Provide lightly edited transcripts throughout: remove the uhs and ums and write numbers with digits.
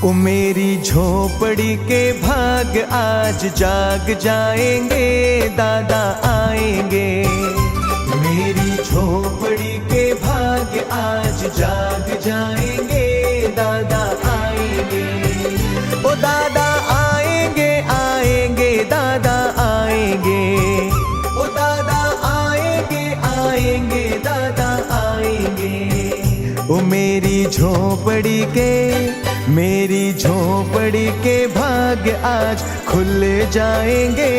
ओ मेरी झोपड़ी के भाग आज जाग जाएंगे, दादा आएंगे। मेरी झोपड़ी के भाग आज जाग जाएंगे, दादा आएंगे। ओ दादा आएंगे आएंगे, दादा आएंगे। ओ दादा आएंगे आएंगे, दादा आएंगे। ओ मेरी झोपड़ी के भाग आज खुल जाएंगे,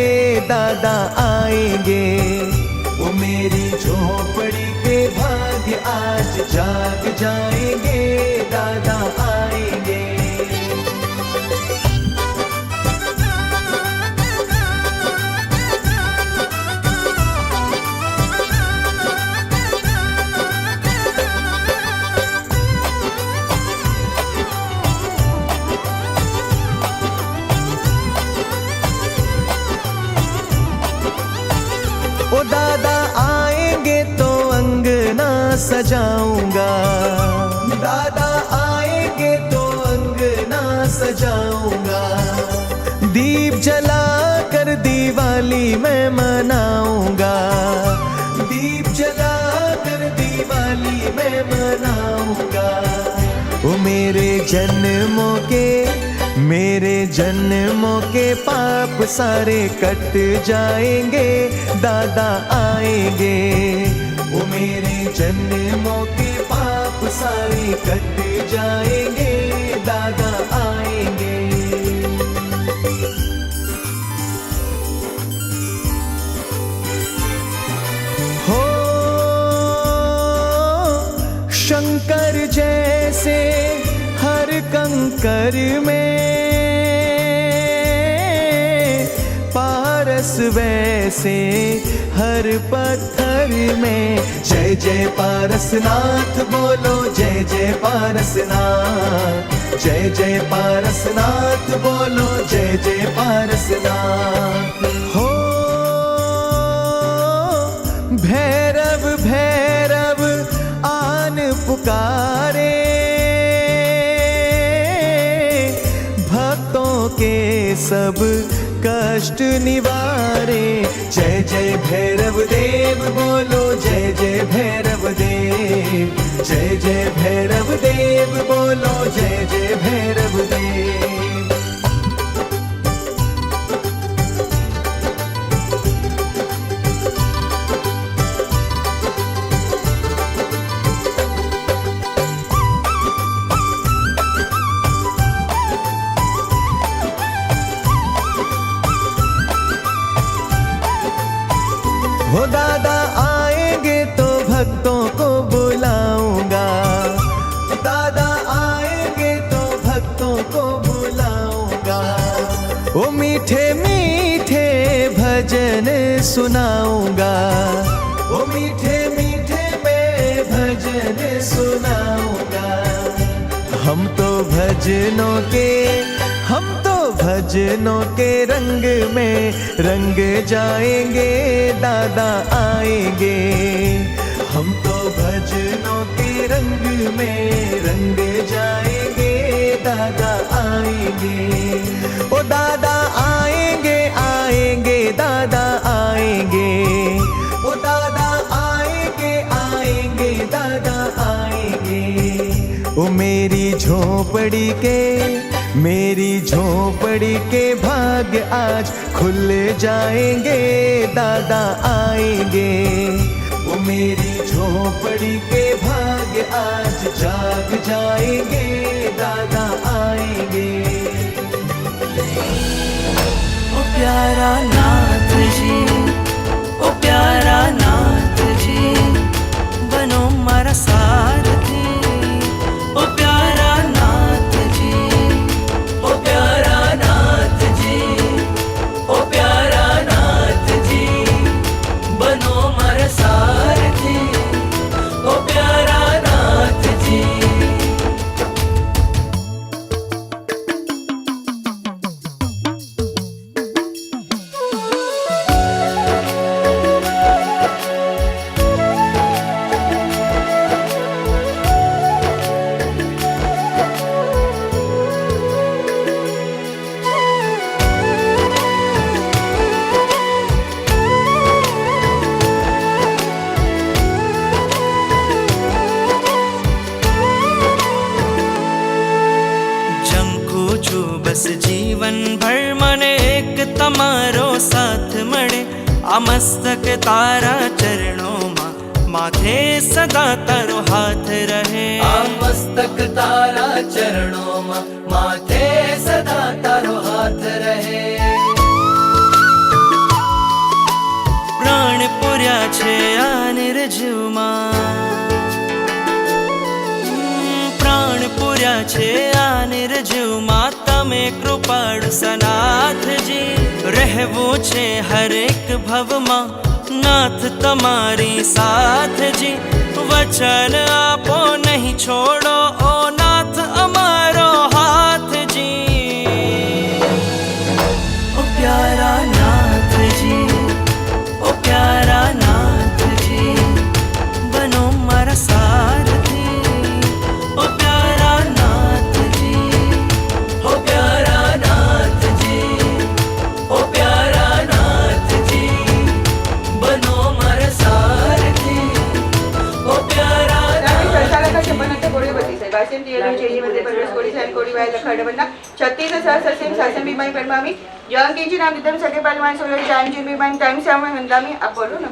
दादा आएंगे। ओ मेरी झोपड़ी के भाग आज जाग जाएंगे, दादा आएंगे। ओ दादा आएंगे तो अंगना सजाऊंगा, दादा आएंगे तो अंगना सजाऊंगा। दीप जलाकर दिवाली मैं मनाऊंगा, दीप जलाकर दिवाली मैं मनाऊंगा। ओ मेरे जन्मों के पाप सारे कट जाएंगे, दादा आएंगे। ओ मेरे जन्मों के पाप सारे कट जाएंगे, दादा आएंगे। हो शंकर जैसे हर कंकर में पारस वैसे हर पत्थर में। जय जय पारसनाथ बोलो, जय जय पारसनाथ। जय जय पारसनाथ बोलो, जय जय पारसनाथ। हो भैरव भैरव आन पुकारे, भक्तों के सब कष्ट निवारे। जय जय भैरव देव बोलो, जय जय भैरव देव। जय जय भैरव देव बोलो, जय जय भैरव देव। हो दादा आएंगे तो भक्तों को बुलाऊंगा। दादा आएंगे तो भक्तों को बुलाऊंगा। ओ मीठे मीठे भजन सुनाऊंगा। ओ मीठे मीठे मैं भजन सुनाऊंगा। हम तो भजनों के रंग में रंग जाएंगे, दादा आएंगे। हम तो भजनों के रंग में रंग जाएंगे, दादा आएंगे। ओ दादा आएंगे आएंगे, दादा आएंगे। ओ दादा आएंगे आएंगे, दादा आएंगे। ओ मेरी झोपड़ी के भाग्य आज खुल जाएंगे, दादा आएंगे। वो मेरी झोपड़ी के भाग्य आज जाग जाएंगे, दादा आएंगे। ओ प्यारा नाथ जी, ओ प्यारा नाथ जी, बनो मारा सारथी। ओ प्यारा नाथ जी, ओ प्यारा नाथ जी, ओ प्यारा नाथ जी, बनो मारा सारथी। ओ प्यारा नाथ जी। बस जीवन भर मने एक तमारो साथ मळे। आ मस्तक तारा चरणों मां माथे सदा तारो हाथ रहे। आ मस्तक तारा चरणों मां माथे सदा तारो हाथ रहे। प्राण पुर्या छे आ निर्जीवमा, प्राण पुर्या छे आ निर्जीवमा। तमे कृपाळु सनाथ जी, રહેવું છે હરેક ભવમાં નાથ તમારી સાથ जी। વચન આપો નહીં છોડો ઓ નાથ અમારો હાથ जी। ओ प्यारा नाथ जी, ओ प्यारा नाथ जी, बनो मारा सारथी। ओ प्यारा नाथ जी, ओ प्यारा नाथ जी, ओ प्यारा नाथ जी, बनो मारा सारथी। ओ प्यारा छत्तीस सहस्रसेन शासन बीमाई परमामी जंगीजी नाम विदम सके पालवान सोलर जानजी बीमाई टाइम सामने हंगामी आप बोलो ना।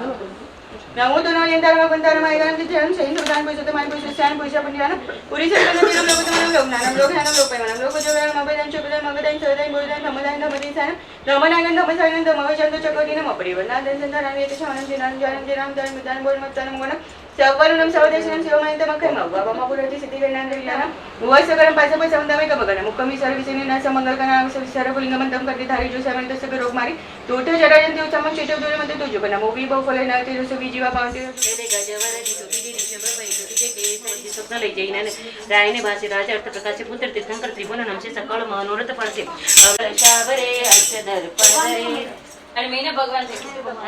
नमो तो नौ यंत्र में बंदा रमाई गान के जन्म सही सुल्तान पुरुष तो मान पुरुष स्यान पुरुष अपन जाना पूरी सब लोग लोग तो मन लोग नाम लोग है नाम लोग पे नाम लोग जो है मबदान चुपदान मगदान सोदान बोलदान धमदान धमदीसान धमनागन धमसागन धमवचंद चकोरी नम परिवर्तन दर्शन राम ये छानन जिनान जानन जिनाम धर्म दान बोल मत तन मोन सव्वरुणं सवदेशनं शिवमयन्तमखं वावमा पुरति सिद्धिगणाङ्गलिलानं वैसकरं पासपसवन्दमे कमगणं मुक्कमि सर्विसेनेन समंगलकनां सर्वलिंगमन्तं कर्तिधारी जो समन्तस्य रोगमारी तोठ जरायन्ति उच्चमं चेटोदुरमन्ते तुजुबना मोवी बहुफले नाते रुसु बीजीवा पावते તેને ગજવરથી સુધીથી ડિસેમ્બર ભાઈ સુધી કે સ્વપ્ન લઈ જઈને રાયને ભાષે રાજા અર્થ પ્રકાશે પુત્ર તીર્થંકર ત્રિભુવન નમશે સકળ મનોરથ પડશે શાબરે અક્ષધર પંદરે અને મેને ભગવાન છે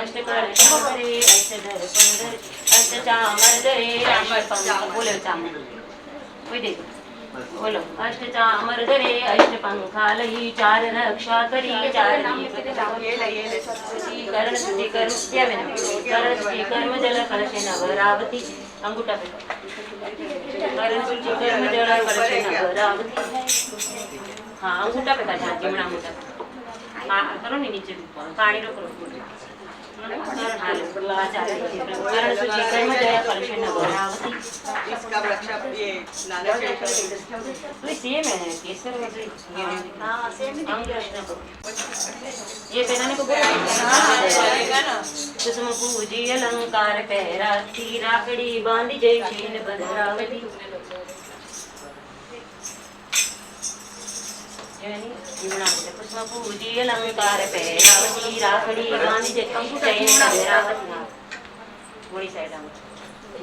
અષ્ટકર શાબરે અક્ષધર પંદર અષ્ટચામર દરે રામ બોલે ચામર કોઈ દે બોલો અષ્ટચામર દરે અષ્ટપંખા લઈ ચાર રક્ષા કરી ચાર કરણ સુધી કરું ત્યાં કરણ સુધી કર્મ જલ કળશે નવરાવતી અંગૂઠા પે કરણ સુધી કર્મ જલ કળશે નવરાવતી हाँ अंगूठा पे करना चिमड़ा अंगूठा हाँ करो नहीं नीचे पानी रो करो करण सूची कर्म जया कलश नवरावती इसका वृक्षा ये नाना तो सेम है केसर वाली हां सेम है अंग रचना को ये पहनाने को बोलेगा ना कुसुम पूजी अलंकार पहरा राखड़ी बांधी जय छीन भद्रावती पुष्प पूजी अलंकार पहरावती राखड़ी बांधी जय भद्रावती थोड़ी साइड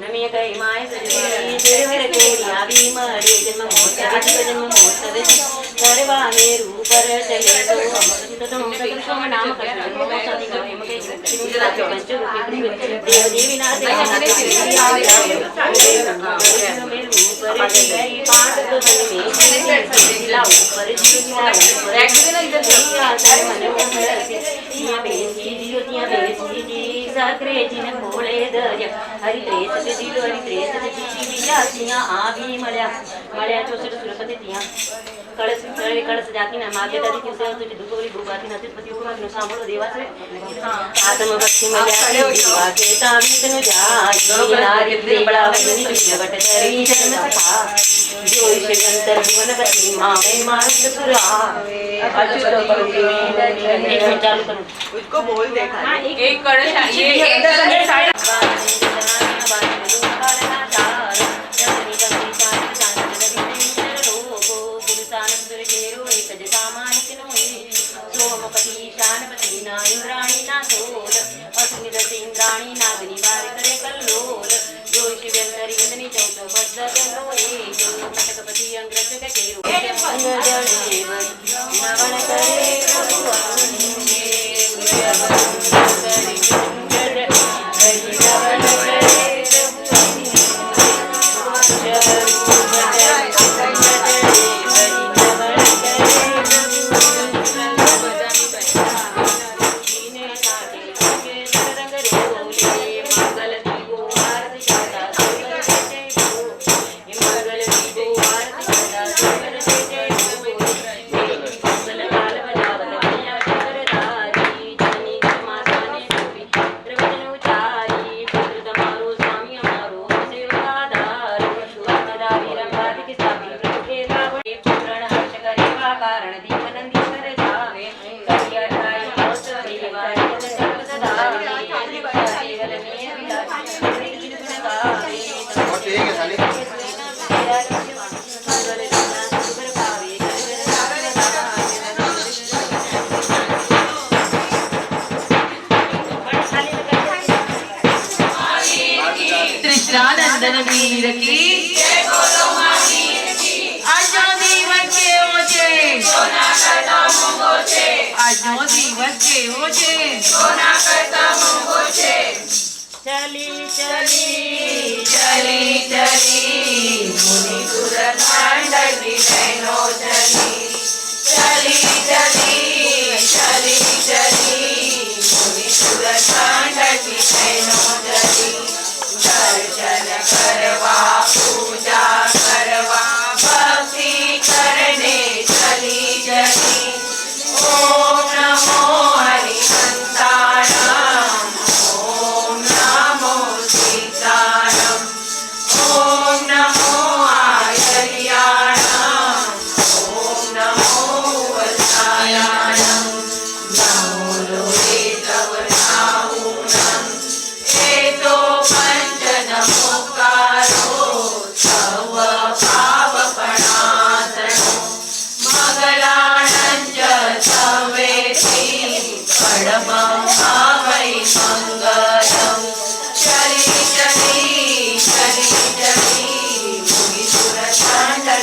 नमिय कई माय सजवानी देवर कोड़ी आवी मरे जन्म मोत्सव सर्वा मेरु पर चले तो अमृत तुम सदृशो नाम करते मोसति गवे मके गुजरात पंच रूपी देव देवी ना मेरु पर चले पांच गगन में जिला ऊपर जिला ऊपर मन मोहर बेसी ज्योतियां बेसी साकरे जिन भोले दर्य हरि प्रेस दिलो हरि प्रेस दी विलासियां आवी मळ्या मळ्या 64 सुरपतियां कळस कळे कळस जाती ना मागे दादी किसे तुझी दुखवली भूगाती नतीत पती उपमा नो सांभळो देवाचे आत्म भक्ति मळ्या देवा के तामितनु जाई नारी प्रेमळा वनी जगत धरी जन्म सखा जोई शंकर भुवनपति मावे मानस सुरा अच्युत भक्ति एक मिनट चालू करो उसको बोल देखा हां एक कड़े ये साइड इंद्राणी नागनी बार करे कल्लोल जोशी व्यंतरी वंदनी चौथो बद्ध चंद्रो एक कटकपति अंग्रज के केरो अंगजल देवरी नवन करे कृष्णानंदन वीर की जय बोलो माहीर की आजो दीवन के ओचे सोना करता मंगोचे आजो दीवन के ओचे सोना करता मंगोचे चली चली चली चली मुनि सुरत मंडली बहनो चली चली चली चली चली मुनि सुरत मंडली बहनो चली दर्शन करवा पूजा करवा भक्ति करने चली चली ओम नमो हरिहंताणं ओम नमो सीताणं ओम नमो आयर्याणं ओम महावै मङ्गलम् चली चली चली चली मुनि सुर चांडल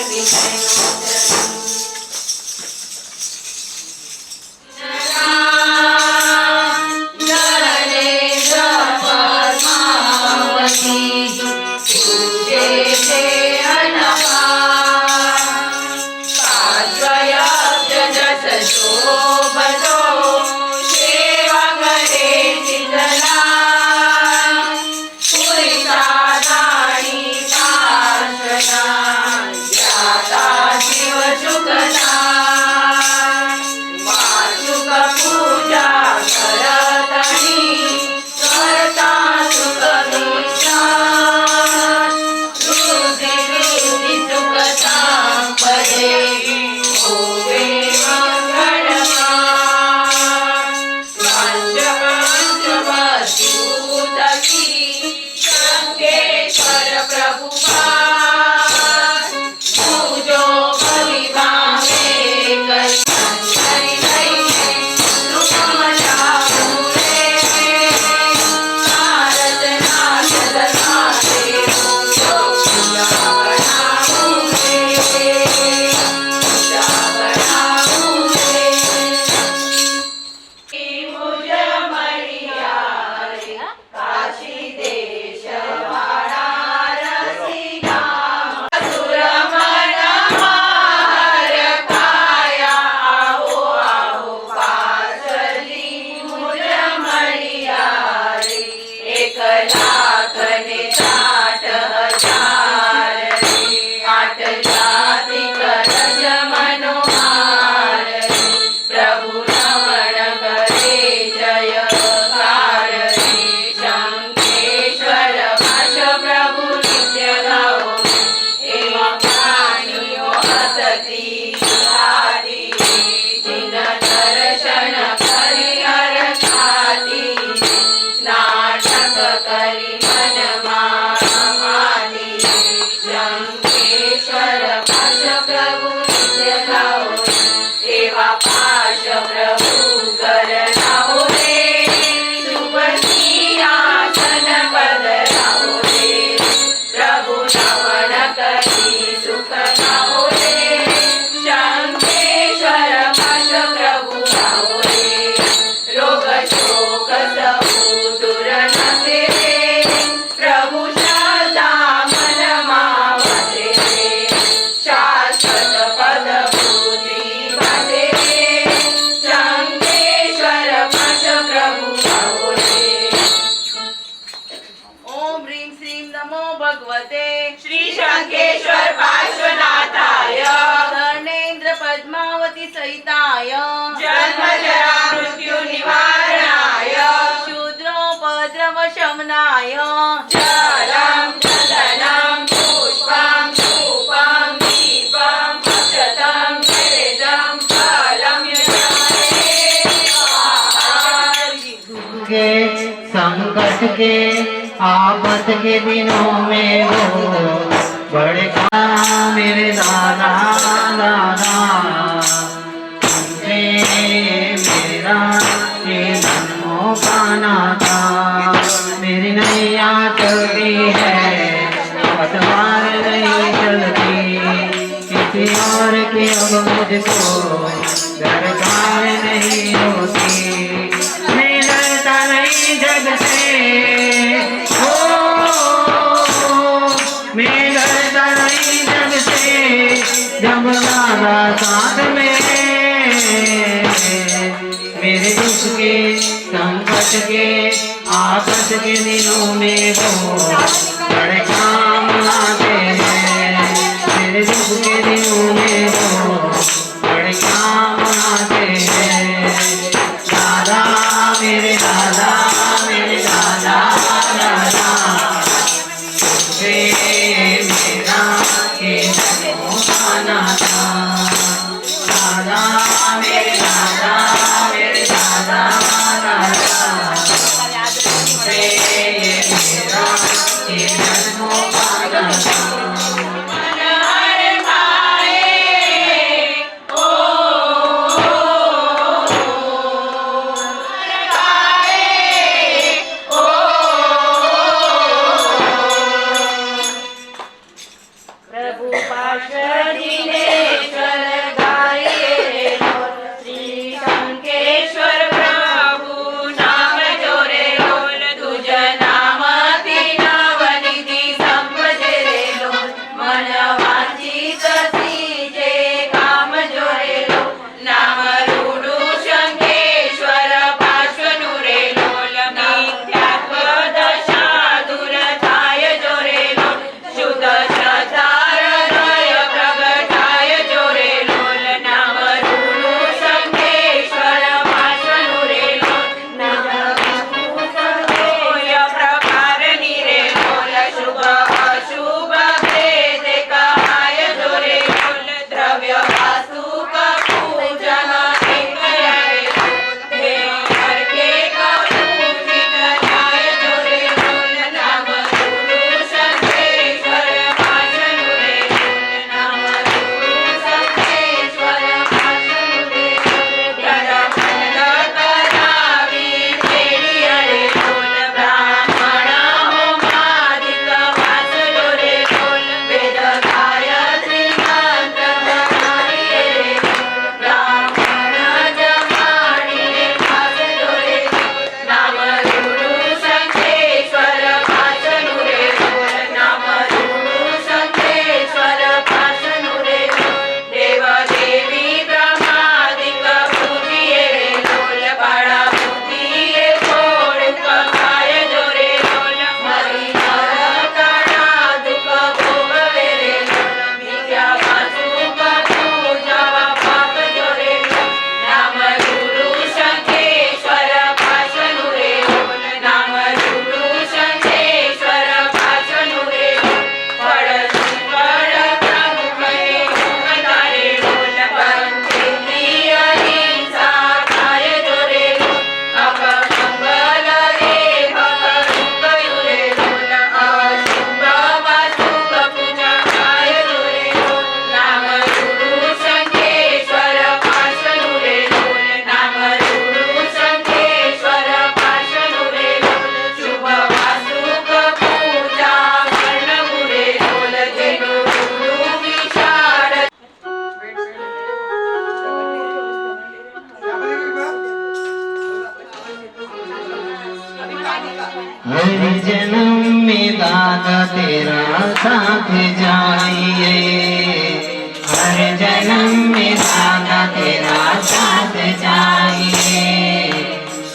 सहिताय जन्मजरा मृत्यु निवारणाय शूद्रोपद्रव शमनाय जलं चन्दनं पुष्पं धूपं दीपं अक्षतं नैवेद्यं फलं के संकट के आफत के दिनों में हो बड़े काम मेरे दादा दादा मेरा ये जन्मों का नाता मेरी नैया चलती है पतवार नहीं चलती किसी और की अब मुझको दरकार नहीं होती मैं डरता नहीं जग से हो मैं डरता नहीं जग से जब दादा साथ में मेरे दुख के संकट के आफत के दिनों में वो बड़े काम आते हैं मेरे दुख के दिनों में वो बड़े काम आते हैं दादा मेरे दादा दादा मेरा के जन्मों का नाता दादा मेरे दादा मेरा ये जन्मों का नाता हर जन्म में दादा तेरा साथ जाइए, हर जन्म में दादा तेरा साथ जाइए,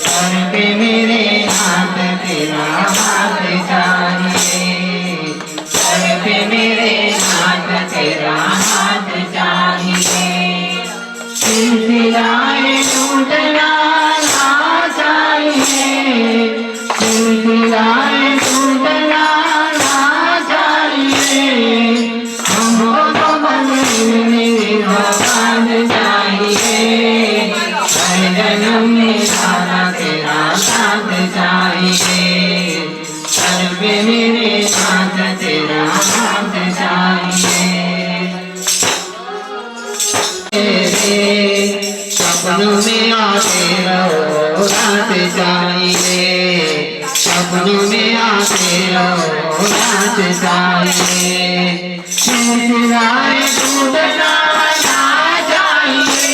सर पे मेरे हाथ तेरा हाथ चाहिए, सर पे मेरे हाथ तेरा हाथ चाहिए, सिलसिलाए टूटना ना चाहिए, सिलसिलाए टूटना ना चाहिए, हमको तो बंधने भगवान चाहिए, हर जन्म में दादा तेरा साथ चाहिए, सर पे मेरे हाथ तेरा हाथ चाहिए, सपनों में आते रहो रात चाहिए, सपनों में आते रहो रात चाहिए, सिलसिलाए टूटना ना चाहिए,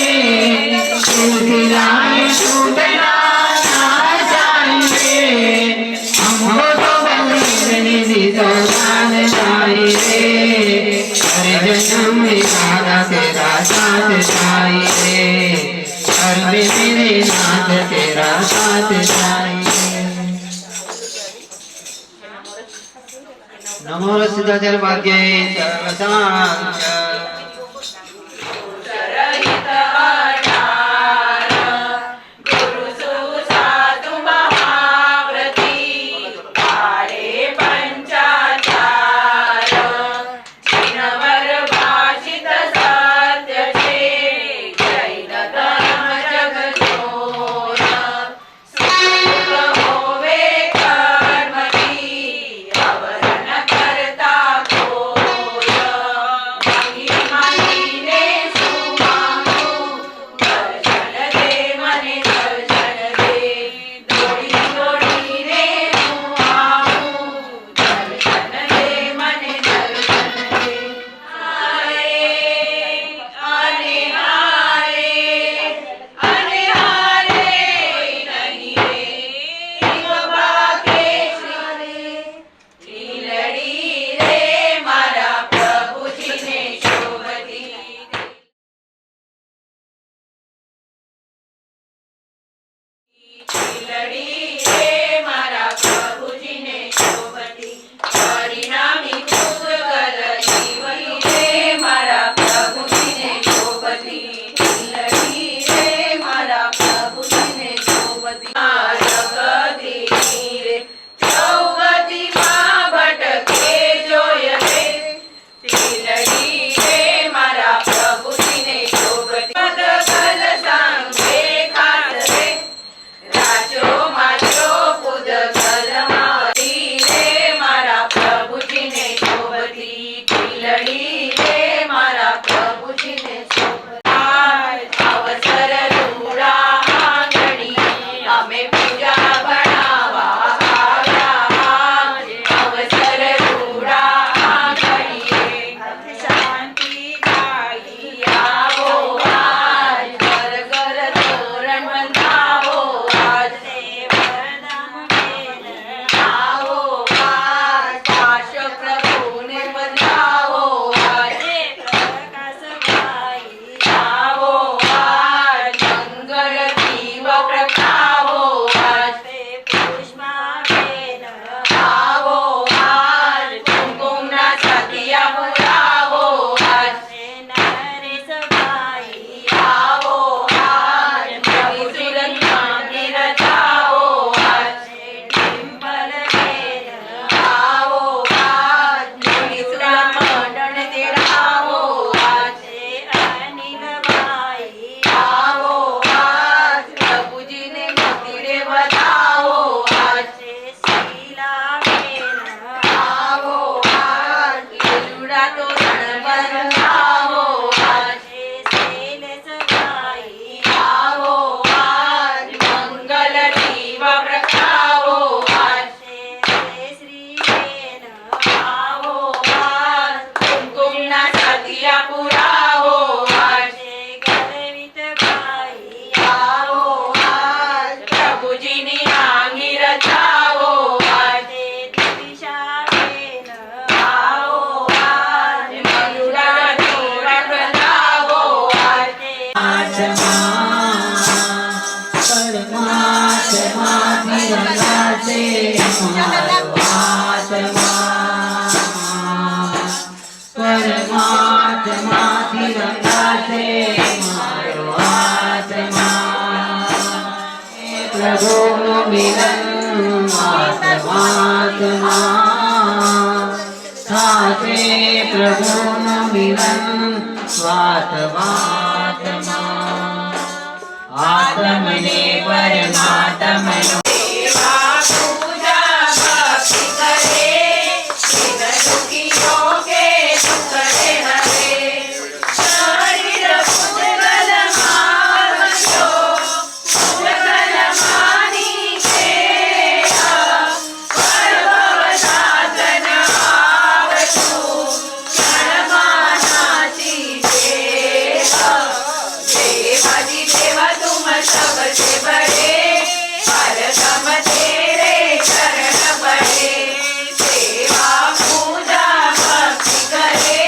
सिलसिलाए टूटना ना चाहिए, हमको तो बंधने दी सौगान चाहिए, हर जन्म में दादा तेरा साथ चाहिए, हर में मेरे नाथ तेरा साथ चाहिए। नमो सिद्धाचल भाग्ये सर्वशांत મારો આત્મા પરમાત્માથી રંગાશે મારો આત્મા પ્રભુનું મિલન આત્મા થાશે પ્રભુનું મિલન સ્વાત્માત્મા આત્મને પરમાત્મનો सबसे बड़े परम तेरे चरण पड़े सेवा पूजा भक्ति करे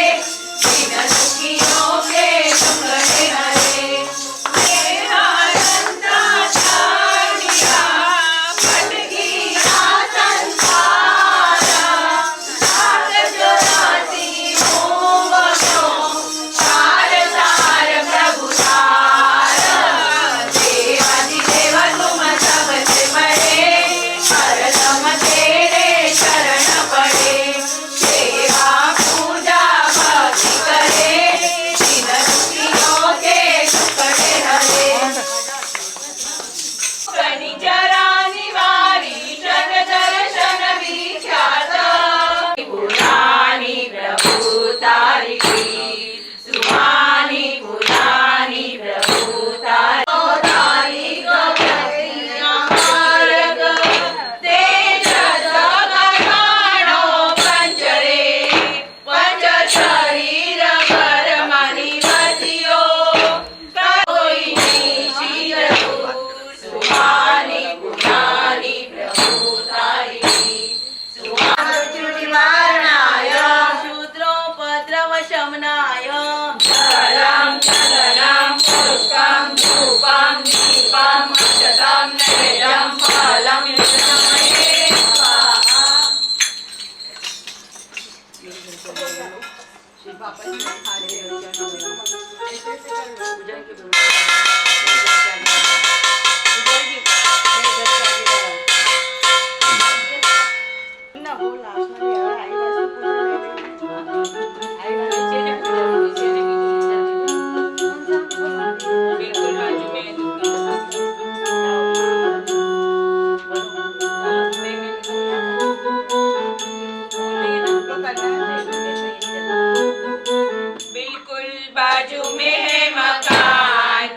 बिन दुखियों के सुखड़े हरे मेरा रंता छाड़िया भटकी संसारा लाग जोरासी मोंगो तार तार प्रभु तारा सबसे बड़े परम तेरे चरण पड़े सेवा पूजा भक्ति करे बिन दुखियों के सुखड़े हरे कनिजरा निवारी जग दर्शन विख्यात पुरानी प्रभु तारी सुहानी पुरानी प्रभु तारी शरीर भर मनी बसियो कोई शील सुहानी पुरानी प्रभु तारी सुहानाय शूद्रोपद्रव शमनाय शरं चरणं पुष्पं धूपं दीपं अक्षतं नैवेद्यं फलं यजमामहे स्वाहा बिल्कुल बाजू में है मकान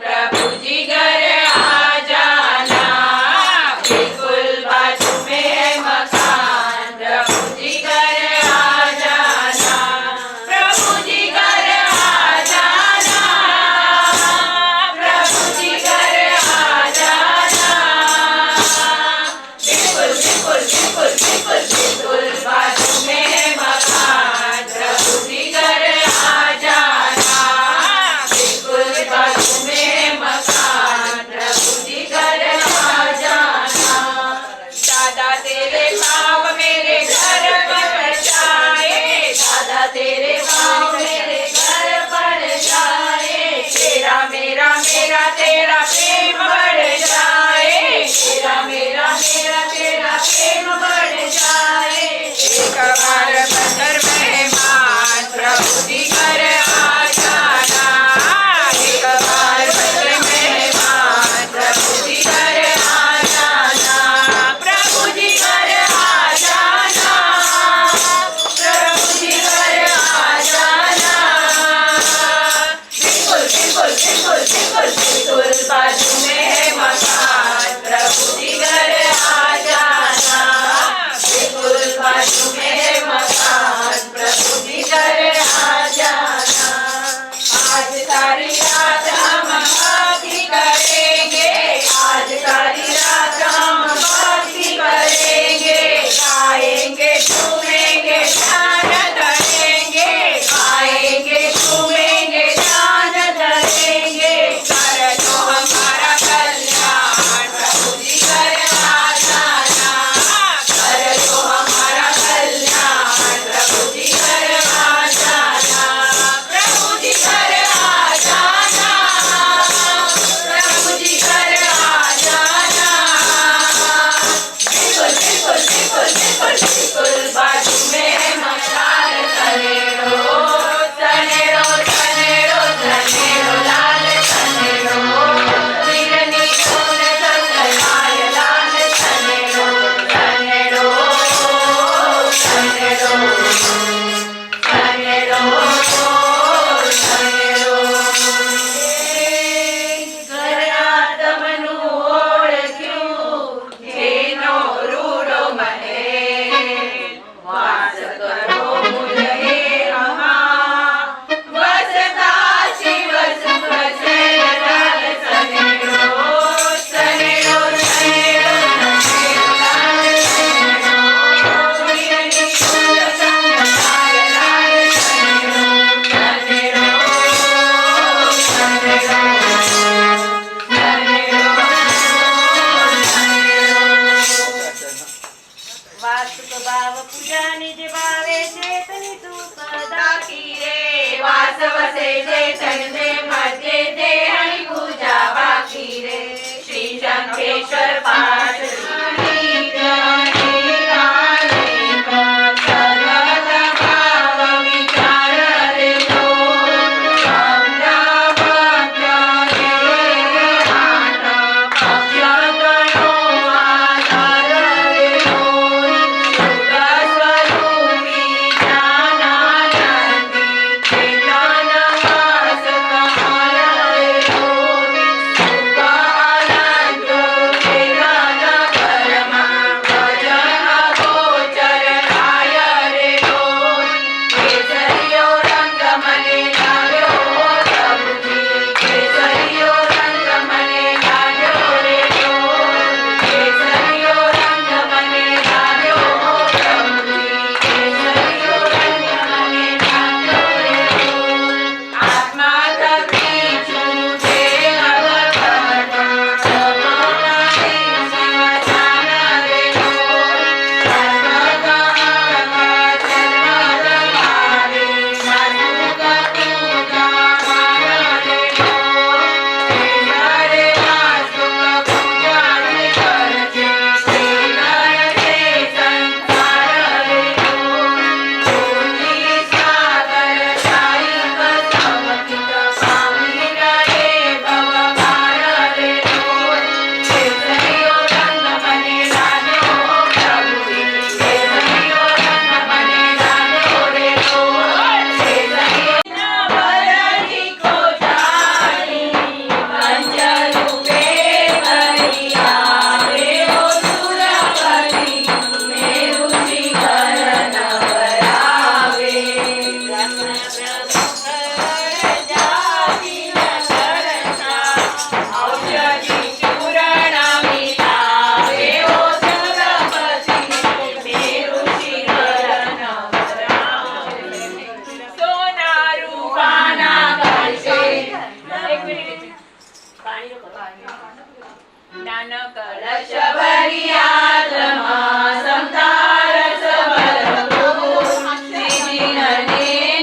નાનક કળશ ભરી હાથમાં સમતા રસ ભરપૂર શ્રીજીને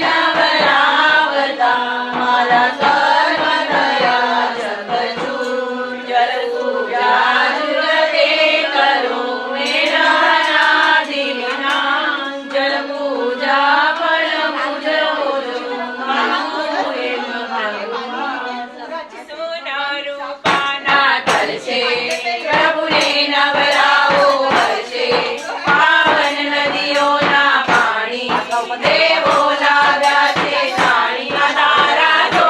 નવરાવતા મારા સર્વ દયા જગચૂર જલ પૂજા જુરતે કરું મેરાનાધિ વિના જલ પૂજા ફળ મુજો માંગુ એમ પ્રભુ રૂપાના તલસે પ્રભુને નવરાવો હશે પાવન નદીઓના પાણી દેવો લાવ્યા છે જાણી તારા તો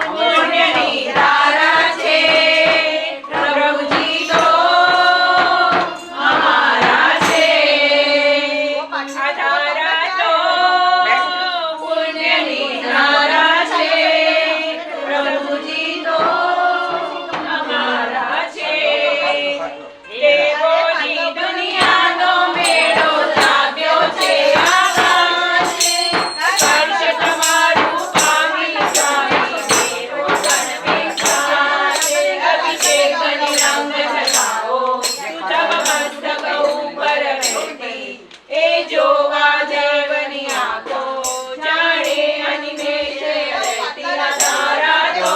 પુણ્યની ધારા છે પ્રભુજી તો અમારા છે તારા તો પુણ્યની ધારા છે પ્રભુજી તો અમારા છે દેવોની દુનિયાનો મેળો લાગ્યો છે આકાશે સ્પર્શ તમારું પામી સ્વામી દેવો ગણવિખાશે અભિષેકની રંગ ઢળાવો તબ મસ્તક ઉપર વહેતી એ જોવા દેવની આંખો જાણે અનિમેષે વહેતી તારા તો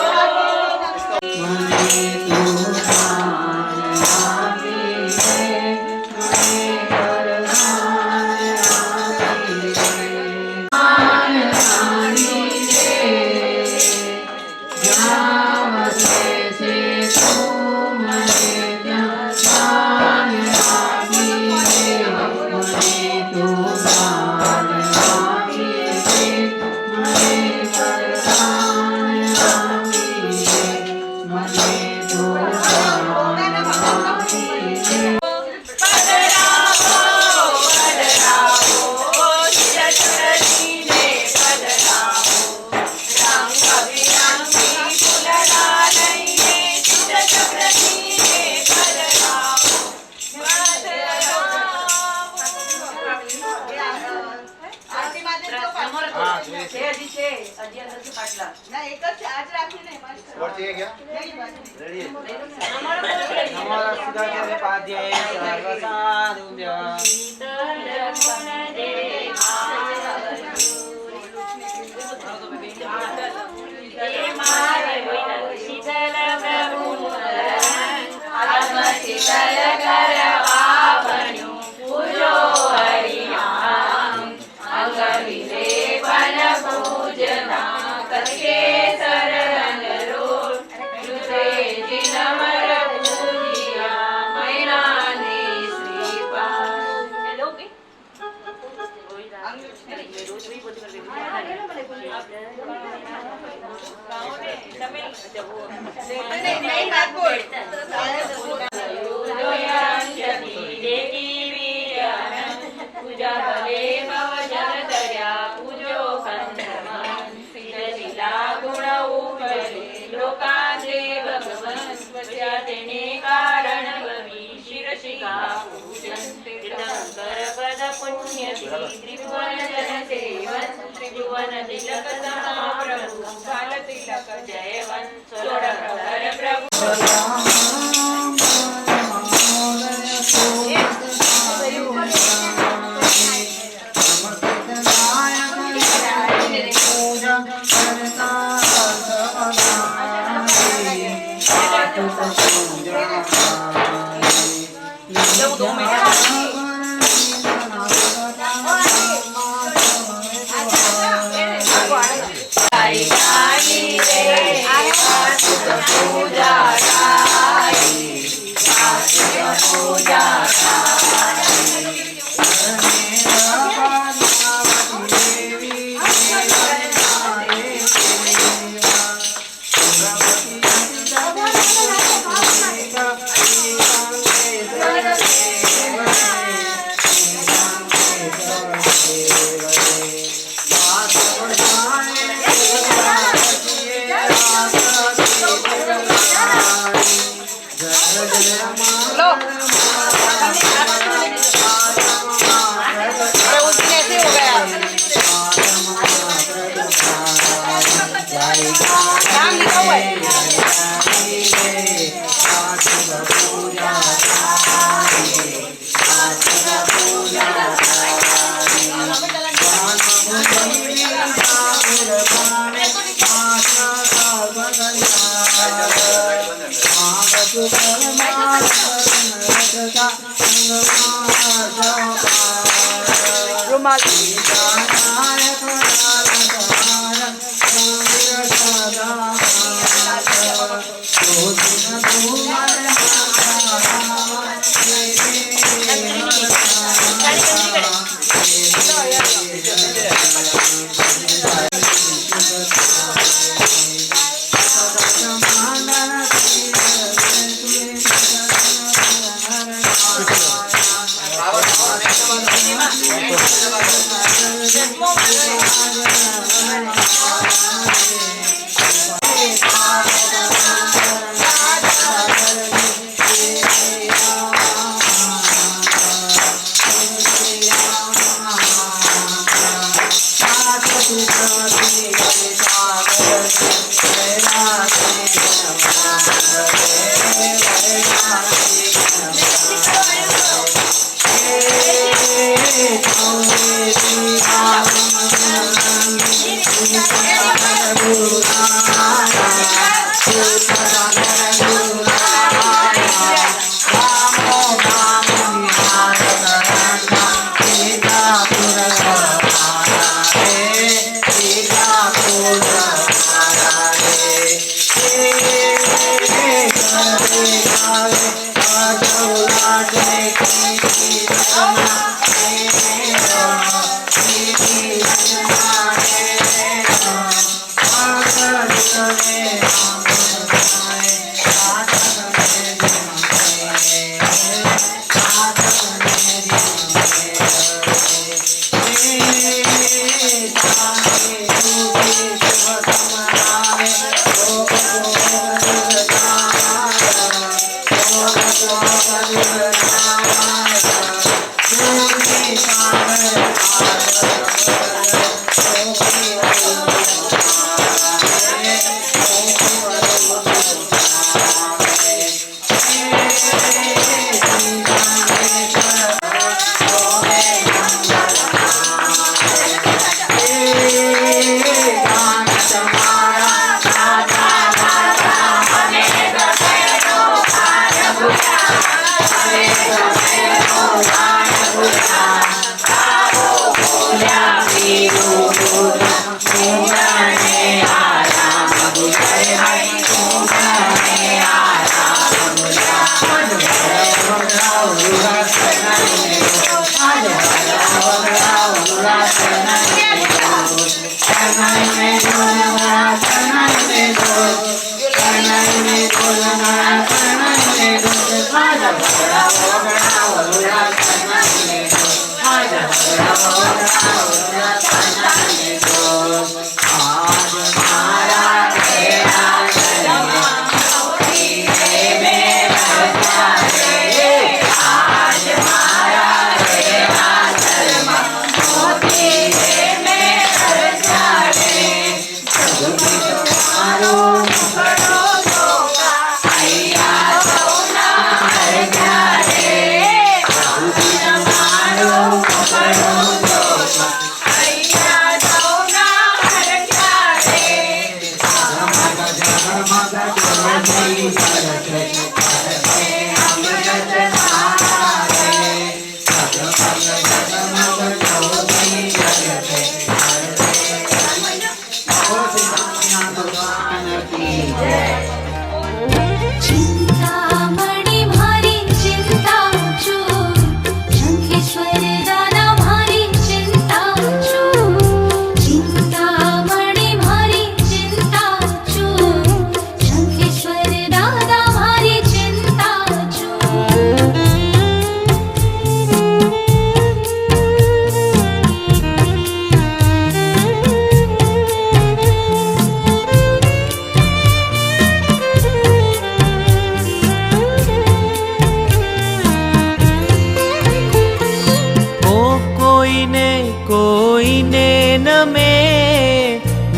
Thank you.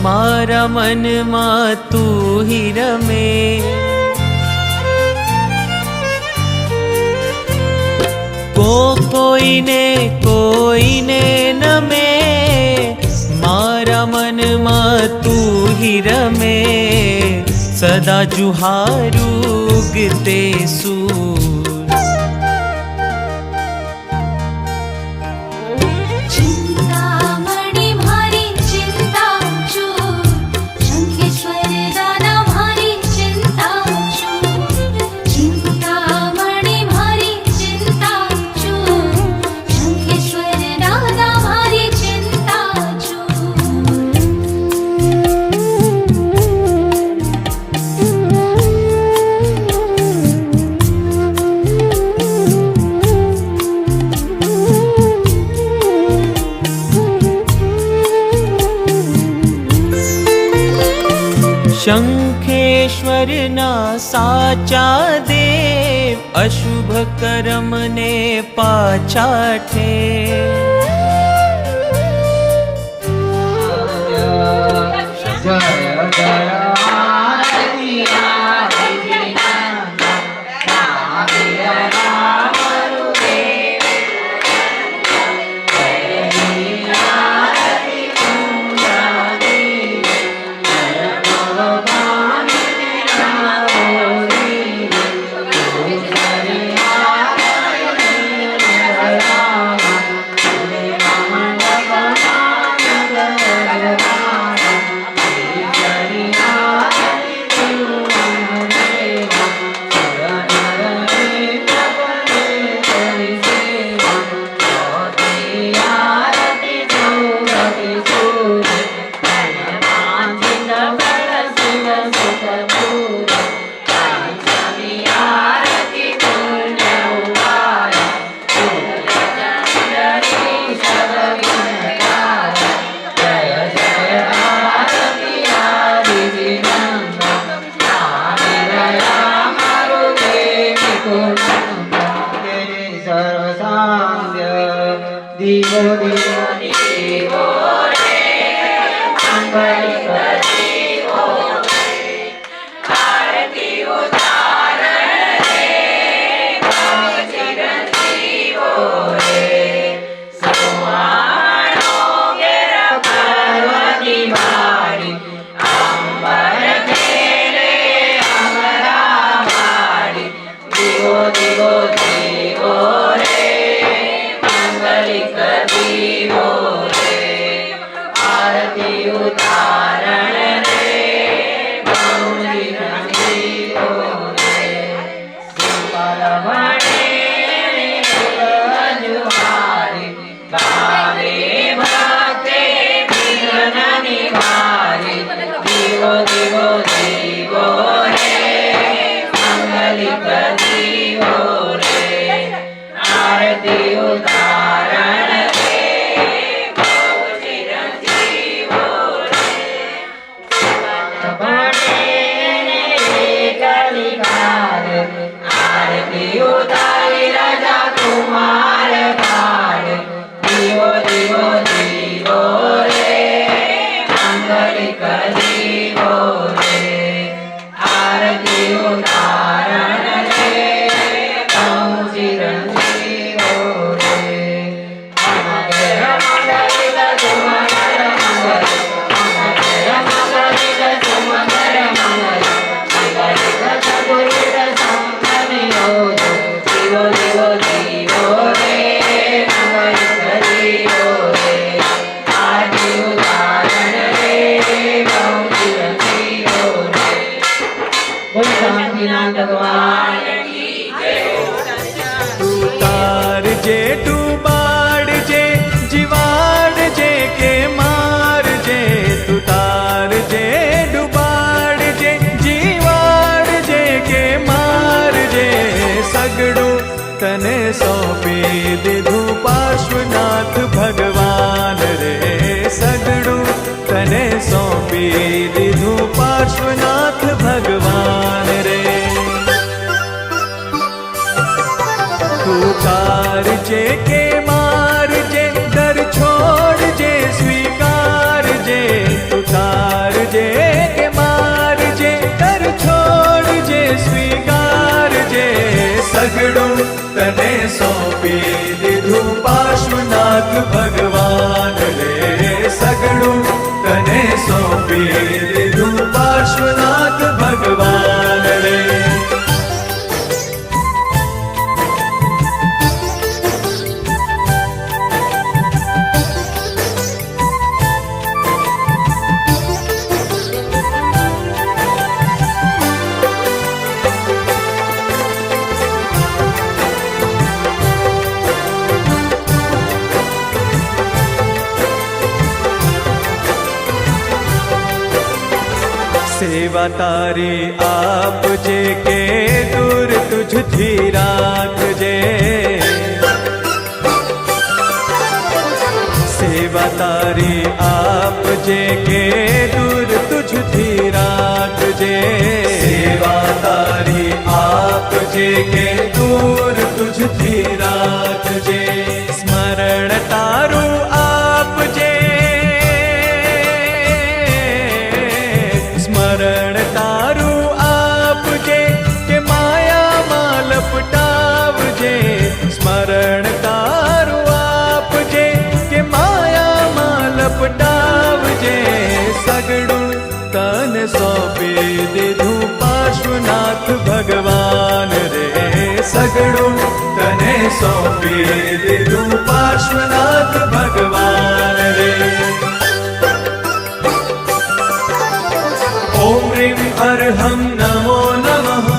મારા મનમાં તું હિ રમે. કોઈને નમે, મારા મનમાં તું હિ રમે. सदा जुहारू गिरते सूर। चिंतामणि भारी चिंता चूर, शंखेश्वर दादा भारी चिंता चूर। चिंतामणि भारी चिंता चूर, शंखेश्वर दादा भारी चिंता चूर। शंखेश्वर ना साचा देव, अशुभ कर्म ने पाछा ठेर। जय जय आरती आरती तने सौंपी दिधु पार्श्वनाथ भगवान रे, सगड़ू तने सौंपी दिधु पार्श्वनाथ भगवान रे। तू तार जे के मार जे, डर छोड़ जे स्वीकार जे, तू तार जे के मार जे, डर छोड़ जे स्वीकार जे, सगड़ू तने सौंपी दिधु पार्श्वनाथ भगवान रे, सगड़ू तने सौंपी दिधु पार्श्वनाथ भगवान। સેવા તારી આપજે કે દૂર તુજથી રાખજે સેવા તારી આપજે કે દૂર તુજથી રાખજે સેવા તારી આપજે કે દૂર તુજથી રાખજે સ્મરણ તારું આપજે સ્મરણ તારું આપજે કે માયામાં લપટાવજે સ્મરણ તારું આપજે કે માયામાં લપટાવજે સગડું તને સોંપી દીધું પાર્શ્વનાથ ભગવાન રે સગડું તને સોંપી દીધું પાર્શ્વનાથ ભગવાન રે ઓમ રીમ અર્હમ નમો નમઃ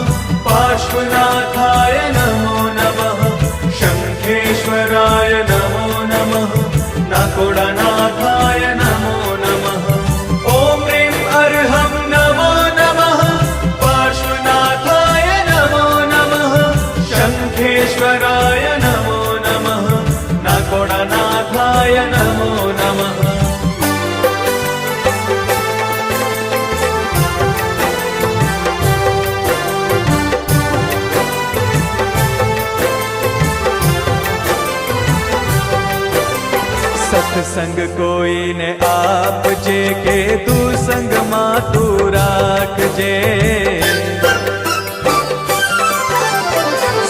પાર્શ્વનાથાય નમો નમઃ શંખેશ્વરાય નમો નમઃ નાકોડાનાથાય નમો નમઃ ઓમ રીમ અર્હમ નમો નમઃ પાર્શ્વનાથાય નમો નમઃ શંખેશ્વરાય નમો નમઃ નાકોડાનાથાય નમો નમઃ સત્સંગ કોઈને આપજે કે તું સંગમાં તું રાખજે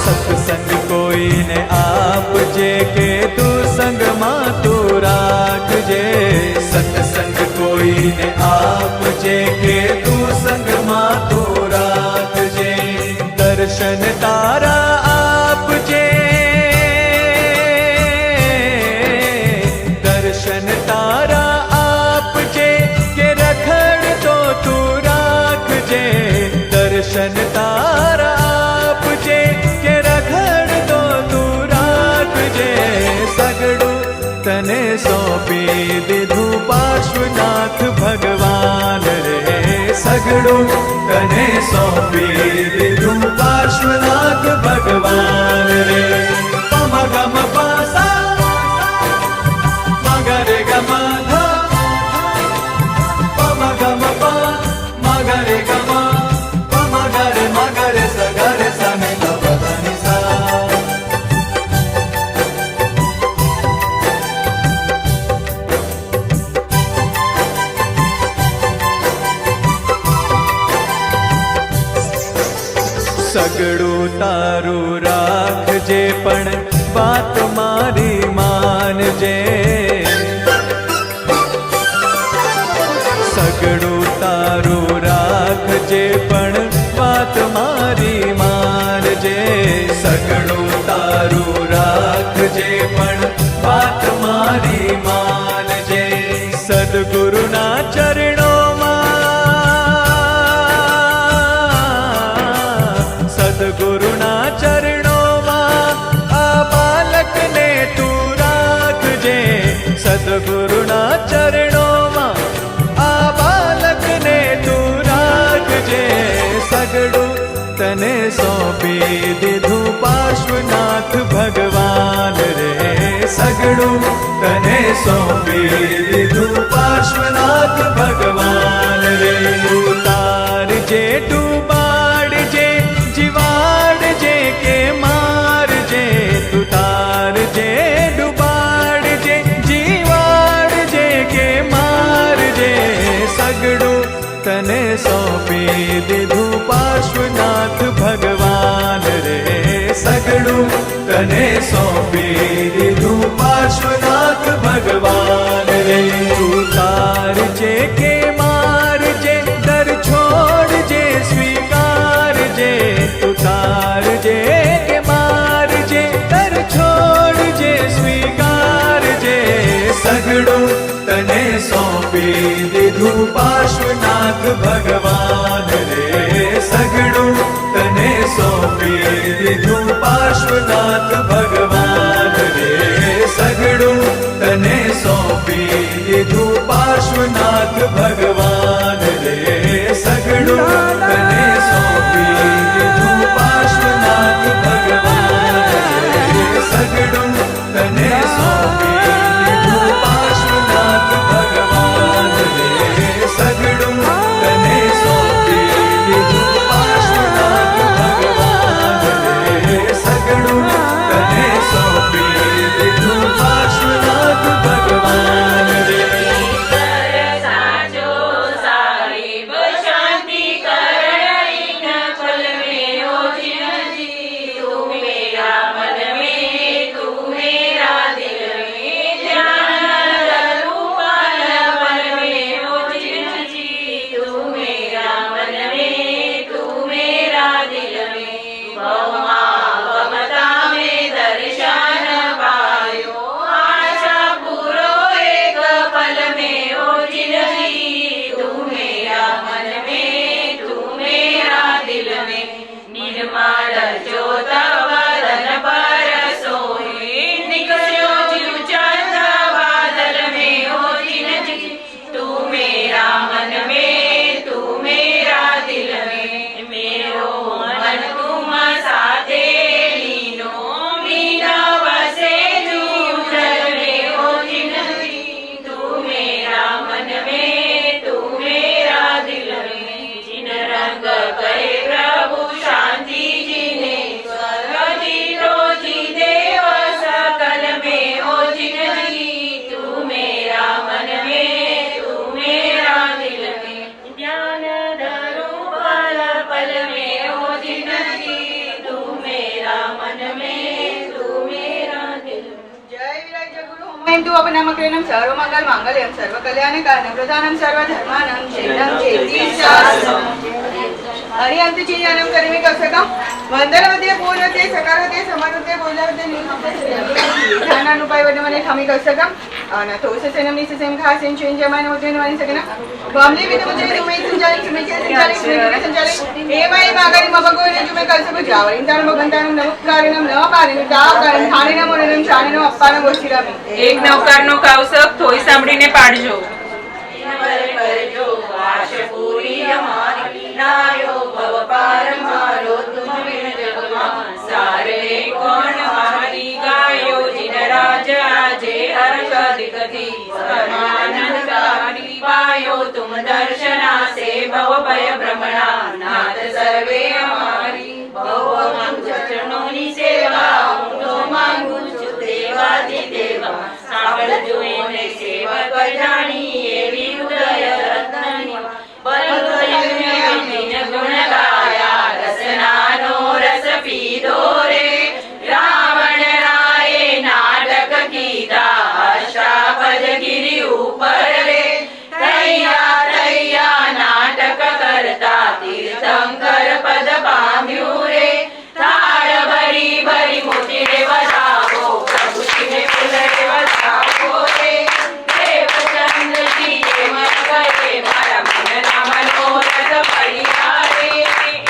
સત્સંગ કોઈને આપજે કે તું સંગમાં તું રાખજે સત્સંગ કોઈને આપજે કે તું સંગમાં તું રાખજે દર્શન તારા આપજે દર્શન તારા આપજે કે રખડ તો તું રાખજે દર્શન તારા આપજે કે રખડ તો તું રાખજે સગડું તને સોંપી દીધું પાર્શ્વનાથ ભગવાન રે સગડું તને સોંપી દીધું પાર્શ્વનાથ ભગવાન રે પમ ગમ પાસા મગરે ગમ ધા પમ ગમ પા મગરે ગમ મગરે સગરે સમે ગપધની સા સગડું તારું રાખજે પણ વાત મારી માનજે સગડું તારું રાખજે પણ વાત મારી માનજે સગડું તારું રાખજે પણ વાત મારી માનજે સદગુરુના ચરણોમાં સદગુરુના ચરણોમાં આ બાલકને તું રાખજે સદગુરુના ચરણોમાં આ બાલકને તું રાખજે સગડું તને સોંપી દીધું પાર્શ્વનાથ ભગવાન રે સગડું તને સોંપી દીધું પાર્શ્વનાથ ભગવાન રે ઉતારજે ડૂબાડજે જીવાડજે કે મારજે તું તારજે ડૂબાડજે જીવાડજે કે મારજે સગડું તને સોંપી દીધું પાર્શ્વનાથ ભગવાન રે સગડું તને સોંપી દીધું પાર્શ્વનાથ ભગવાન રે ઉતારજે કે મારજે દર છોડજે સ્વીકારજે ઉતારજે કે મારજે દર છોડજે સ્વીકારજે સગડું તને સોંપી દીધું પાર્શ્વનાથ ભગવાન રે સગડું તને સોંપી દીધું પાર્શ્વનાથ ભગવાન રે સગડું તને સોંપી દીધું પાર્શ્વનાથ ભગવાન રે સગડું ભવમાં મમતા મેં દર્શન પાયો આશા પૂરો એક પલ में ओ जिंदगी तू मेरा मन में तू मेरा दिल में निर्मल ज्योत वदन पर सोए निकलो जीव चंद बादल में ओ जिंदगी तू मेरा मन में तू मेरा दिल में मेरो मन तुम साथे लीनो मीना वसे जूझल में ओ जिंदगी तू मेरा मन में तू मेरा दिल में जिन रंग करे प्रभु शांति जिने स्वर्ग जीरो जी देव सकल में ओ जिंदगी तू मेरा मन में तू मेरा दिल में ध्यान धरूं पल पल में ओ जिंदगी तू मेरा मन में तू मेरा दिल में जय विराज गुरु होमयन्तु अपनामकृतं सर्वमङ्गल माङ्गल्यं सर्वकल्याणकारणं प्रधानं सर्वधर्माणां शरणं चेति शास्त्रम् हरिअंतची जन्म कर्मी कसकम वंदनवते पूर्णते सकारते समानते बोलवते निहोते ध्यानानुपाय वडमने ठमी कसकम अन तोससेनम निससेम खासेन चेंज जमान होते नवानी सगना बमले विद मुझे तुम्हें संचालित तुम्हें संचालित हे माय मागरी मबगो ने तुम्हें कसको जावरिन तान भगंतान नमस्कारणम न पारिन दाव कारण थाणेना मोरनम शानेनो अप्पाना गोशीरामी એક નવકારનો કાવસક થોઈ સાંભળીને પાડજો. जो आश पूरी हमारी नायो भव पार मारो तुम बिन जगमा सारे कौन हमारी गायो जिन राज आजे हर कदी कदी परमानंदकारी पायो तुम दर्शना से भव भय भ्रमणा नाथ सर्वे हमारी भव मंग चरणों सेवा तो मांगू देवादि देवा सावल जो એને સેવક જાણી એવી ઉદય રત્નની બલ ગુણ ગાયા રસનાનો રસ પીધો રે રાવણ રાયે નાટક કીધા અષ્ટાપદ ગિરી ઉપર રે તૈયા તૈયા નાટક કરતા તીર્થંકર પદ પામ્યું રે થાળ ભરી ભરી મોટી રે વધાવો પ્રભુ શિવે ફૂલ રે વધાવો રે દેવચંદ્ર જી જેમ કહે મારા મનના મનોરથ પડિયા રે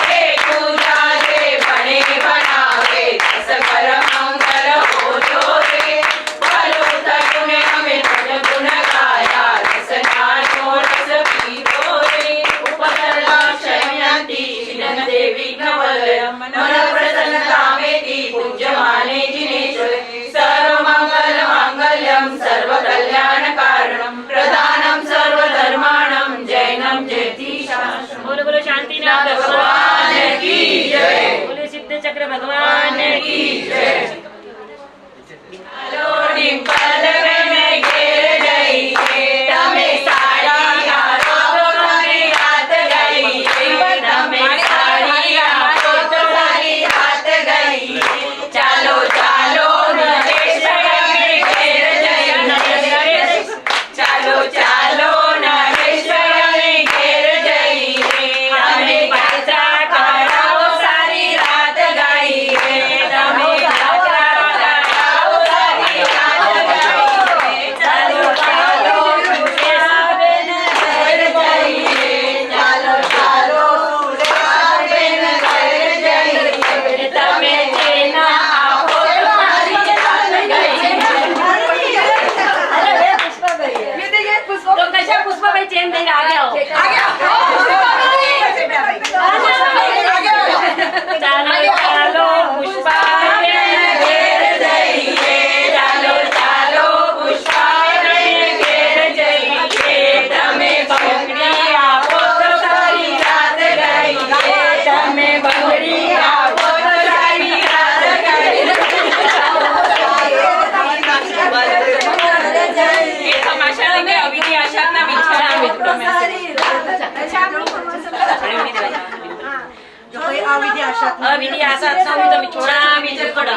હે પૂજા રે બને બનાવે દસ કર મંગલ હોજો રે ભલો થયું ને અમે તજ ગુણ ગાયા રસનાનો રસ પીધો રે ઉપકરણા શયંતી શિલન દેવી નવલયમ મન પ્રસન્નતા મેતી પૂજ્યમાને જિનેશ્વર સર્વમંગલ માંગલ્યમ સર્વ કલ્યાણ કારણમ પ્રધાનમ સર્વ ધર્માણમ જૈનમ જયતિ શાસ્ત્રમ બોલો બોલો શાંતિનાથ ભગવાન કી જય બોલો સિદ્ધ ચક્ર ભગવાન કી જય હાલો ડિમ્પલ બેન ઘેર જઈએ તમે સાડી હારો તો મને હાથ ગઈ તમે સાડી હારો તો સારી હાથ ગઈ ચાલો ચાલો નરેશ અમે ઘેર જઈએ ચાલો ચાલો નરેશ અમે ઘેર જઈએ અમે પાછા કરાવો સારી રાત ગાઈએ તમે પાછા કરાવો સારી રાત ગાઈએ ચાલો ચાલો સુરેશાબેન ઘેર જઈએ ચાલો ચાલો સુરેશાબેન ઘેર જઈએ તમે જેના આપો તમારી રાત ગઈ तो कैसा पुष्पा भाई चेन देंगे आगे आओ चालो चालो पुष्पा घेर जाइए चालो चालो पुष्पा घेर जाइए तमे बंगड़ी आपो तो सारी रात गई तमे बंगड़ी आपो तो सारी रात गई तमाशा लेंगे अविधि आशा ना विचार मित्रों में अविधि आशा ना भी तो मिछोड़ा मित्र पड़ा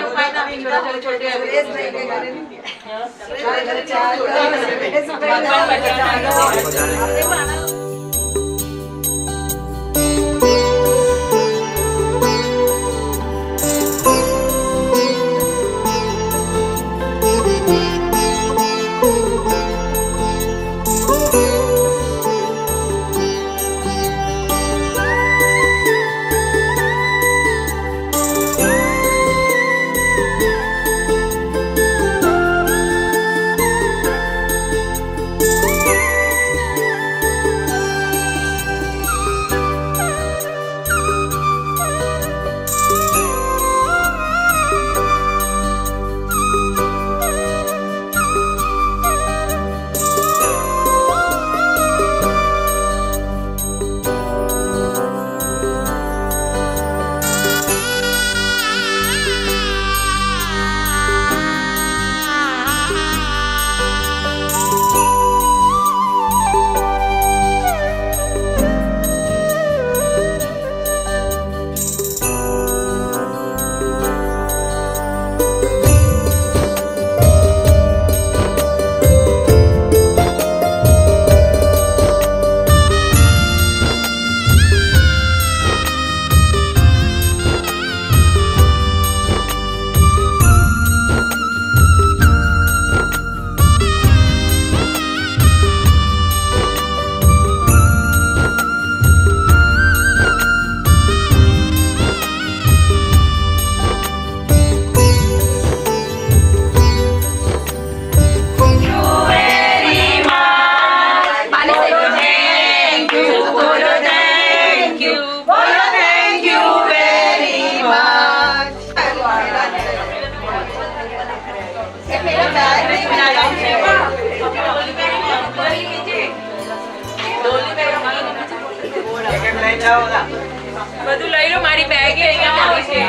બધું લઈ લો, મારી બેગ અહીંયા પડી છે.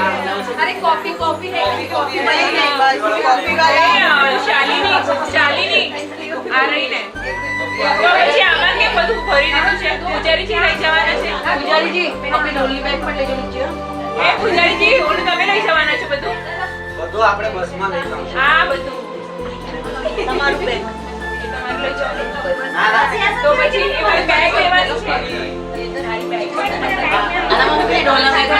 અરે કોફી કોફી શાલિની આ રહી ને. તો પછી આમાં કેમ બધું ભરી દીધું છે? પૂજારીજી લઈ જવાના છે. પૂજારીજી આપણી ડોલી બેગ પણ લઈ જવું છે. એ પૂજારીજી ઓલું તમે લઈ જવાના છો બધું? બધું આપણે બસમાં લઈ જવાનું. હા બધું તમારું બેગ એ તમારે લઈ જવાનું. તો પછી એ મારી બેગ લેવાની છે. આનામાં ડોલા બેગ